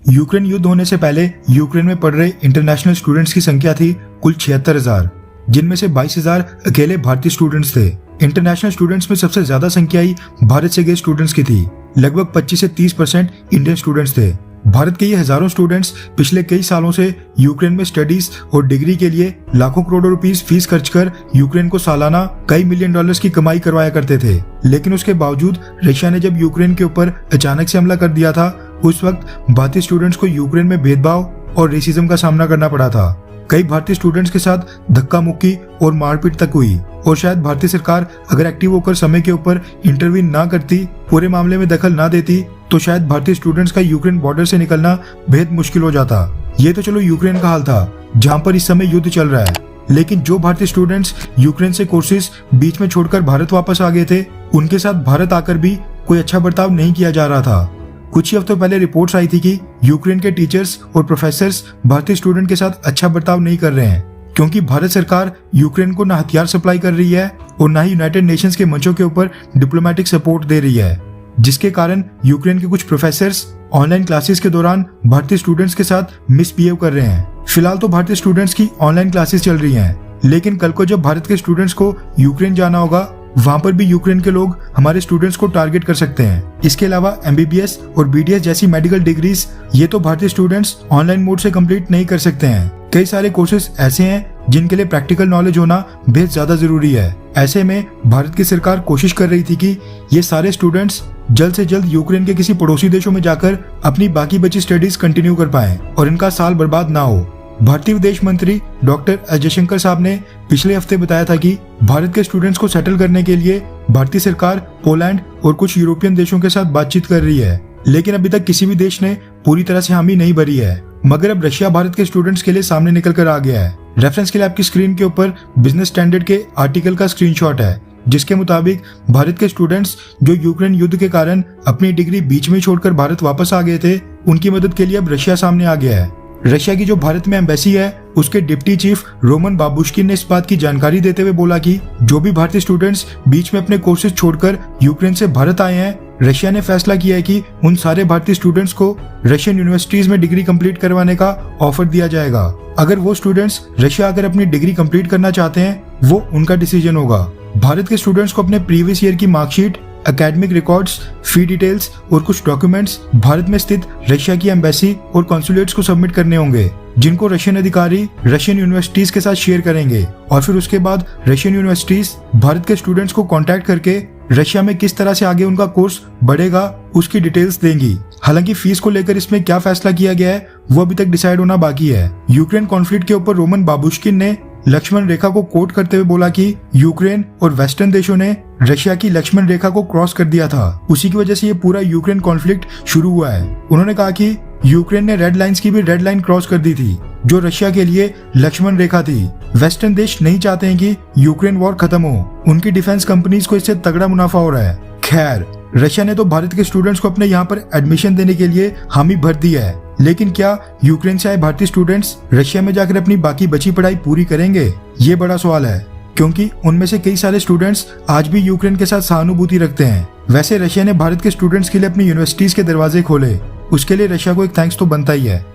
Ukraine युद्ध होने से पहले यूक्रेन में पढ़ रहे इंटरनेशनल स्टूडेंट्स की संख्या थी कुल 76,000, जिनमें से 22,000 अकेले भारतीय स्टूडेंट्स थे। इंटरनेशनल स्टूडेंट्स में सबसे ज्यादा संख्या ही भारत से गए स्टूडेंट्स की थी। लगभग 25 से 30% इंडियन स्टूडेंट्स थे। भारत के ये हजारों स्टूडेंट्स पिछले कई सालों से यूक्रेन में स्टडीज और डिग्री के लिए लाखों करोड़ों रुपीस फीस खर्च कर यूक्रेन को सालाना कई मिलियन डॉलर्स की कमाई करवाया करते थे। लेकिन उसके बावजूद रशिया ने जब यूक्रेन के ऊपर अचानक से हमला कर दिया था, उस वक्त भारतीय स्टूडेंट्स को यूक्रेन में भेदभाव और रेसिज्म का सामना करना पड़ा था। कई भारतीय स्टूडेंट्स के साथ धक्का मुक्की और मारपीट तक हुई और शायद भारतीय सरकार अगर एक्टिव होकर समय के ऊपर इंटरवीन ना करती, पूरे मामले में दखल ना देती, तो शायद भारतीय स्टूडेंट्स का यूक्रेन बॉर्डर से निकलना बेहद मुश्किल हो जाता। ये तो चलो यूक्रेन का हाल था जहाँ पर इस समय युद्ध चल रहा है, लेकिन जो भारतीय स्टूडेंट्स यूक्रेन से कोर्सेज बीच में छोड़कर भारत वापस आ गए थे, उनके साथ भारत आकर भी कोई अच्छा बर्ताव नहीं किया जा रहा था। कुछ ही हफ्तों पहले रिपोर्ट्स आई थी कि यूक्रेन के टीचर्स और प्रोफेसर्स भारतीय स्टूडेंट के साथ अच्छा बर्ताव नहीं कर रहे हैं, क्योंकि भारत सरकार यूक्रेन को ना हथियार सप्लाई कर रही है और ना ही यूनाइटेड नेशंस के मंचों के ऊपर डिप्लोमेटिक सपोर्ट दे रही है, जिसके कारण यूक्रेन के कुछ प्रोफेसर्स ऑनलाइन क्लासेस के दौरान भारतीय स्टूडेंट्स के साथ मिसबिहेव कर रहे हैं। फिलहाल तो भारतीय स्टूडेंट्स की ऑनलाइन क्लासेस चल रही हैं, लेकिन कल को जब भारत के स्टूडेंट्स को यूक्रेन जाना होगा, वहाँ पर भी यूक्रेन के लोग हमारे स्टूडेंट्स को टारगेट कर सकते हैं। इसके अलावा MBBS और BDS जैसी मेडिकल डिग्रीज ये तो भारतीय स्टूडेंट्स ऑनलाइन मोड से कंप्लीट नहीं कर सकते हैं। कई सारे कोर्सेज ऐसे हैं जिनके लिए प्रैक्टिकल नॉलेज होना बेहद ज्यादा जरूरी है। ऐसे में भारत की सरकार कोशिश कर रही थी कि ये सारे स्टूडेंट्स जल्द से जल्द यूक्रेन के किसी पड़ोसी देशों में जाकर अपनी बाकी बची स्टडीज कंटिन्यू कर पाएं और इनका साल बर्बाद ना हो। भारतीय विदेश मंत्री डॉक्टर एस जयशंकर साहब ने पिछले हफ्ते बताया था कि भारत के स्टूडेंट्स को सेटल करने के लिए भारतीय सरकार पोलैंड और कुछ यूरोपियन देशों के साथ बातचीत कर रही है, लेकिन अभी तक किसी भी देश ने पूरी तरह से हामी नहीं भरी है। मगर अब रशिया भारत के स्टूडेंट्स के लिए सामने निकल कर आ गया है। रेफरेंस के लिए आपकी स्क्रीन के ऊपर बिजनेस स्टैंडर्ड के आर्टिकल का स्क्रीनशॉट है, जिसके मुताबिक भारत के स्टूडेंट्स जो यूक्रेन युद्ध के कारण अपनी डिग्री बीच में छोड़कर भारत वापस आ गए थे, उनकी मदद के लिए अब रशिया सामने आ गया है। रशिया की जो भारत में एम्बेसी है, उसके डिप्टी चीफ रोमन बाबुश्किन ने इस बात की जानकारी देते हुए बोला कि जो भी भारतीय स्टूडेंट्स बीच में अपने कोर्सेज छोड़कर यूक्रेन से भारत आए हैं, रशिया ने फैसला किया है कि उन सारे भारतीय स्टूडेंट्स को रशियन यूनिवर्सिटीज में डिग्री कंप्लीट करवाने का ऑफर दिया जाएगा। अगर वो स्टूडेंट्स रशिया आकर अपनी डिग्री कंप्लीट करना चाहते हैं, वो उनका डिसीजन होगा। भारत के स्टूडेंट्स को अपने प्रीवियस ईयर की मार्कशीट, एकेडमिक रिकॉर्ड्स, फी डिटेल्स और कुछ डॉक्यूमेंट्स भारत में स्थित रशिया की एम्बेसी और कॉन्सुलेट्स को सबमिट करने होंगे, जिनको रशियन अधिकारी रशियन यूनिवर्सिटीज के साथ शेयर करेंगे। और फिर उसके बाद रशियन यूनिवर्सिटीज भारत के स्टूडेंट्स को कांटेक्ट करके रशिया में किस तरह से आगे उनका कोर्स बढ़ेगा, उसकी डिटेल्स देंगी। हालांकि फीस को लेकर इसमें क्या फैसला किया गया है, वो अभी तक डिसाइड होना बाकी है। यूक्रेन कॉन्फ्लिक्ट के ऊपर रोमन बाबुश्किन ने लक्ष्मण रेखा को कोट करते हुए बोला कि यूक्रेन और वेस्टर्न देशों ने रशिया की लक्ष्मण रेखा को क्रॉस कर दिया था, उसी की वजह से ये पूरा यूक्रेन कॉन्फ्लिक्ट शुरू हुआ है। उन्होंने कहा कि यूक्रेन ने रेड लाइंस की भी रेड लाइन क्रॉस कर दी थी, जो रशिया के लिए लक्ष्मण रेखा थी। वेस्टर्न देश नहीं चाहते हैं कि यूक्रेन वॉर खत्म हो, उनकी डिफेंस कंपनीज को इससे तगड़ा मुनाफा हो रहा है। खैर, रशिया ने तो भारत के स्टूडेंट्स को अपने यहाँ पर एडमिशन देने के लिए हामी भर दी है, लेकिन क्या यूक्रेन से आए भारतीय स्टूडेंट्स रशिया में जाकर अपनी बाकी बची पढ़ाई पूरी करेंगे? ये बड़ा सवाल है, क्योंकि उनमें से कई सारे स्टूडेंट्स आज भी यूक्रेन के साथ सहानुभूति रखते हैं। वैसे रशिया ने भारत के स्टूडेंट्स के लिए अपनी यूनिवर्सिटीज के दरवाजे खोले, उसके लिए रशिया को एक थैंक्स तो बनता ही है।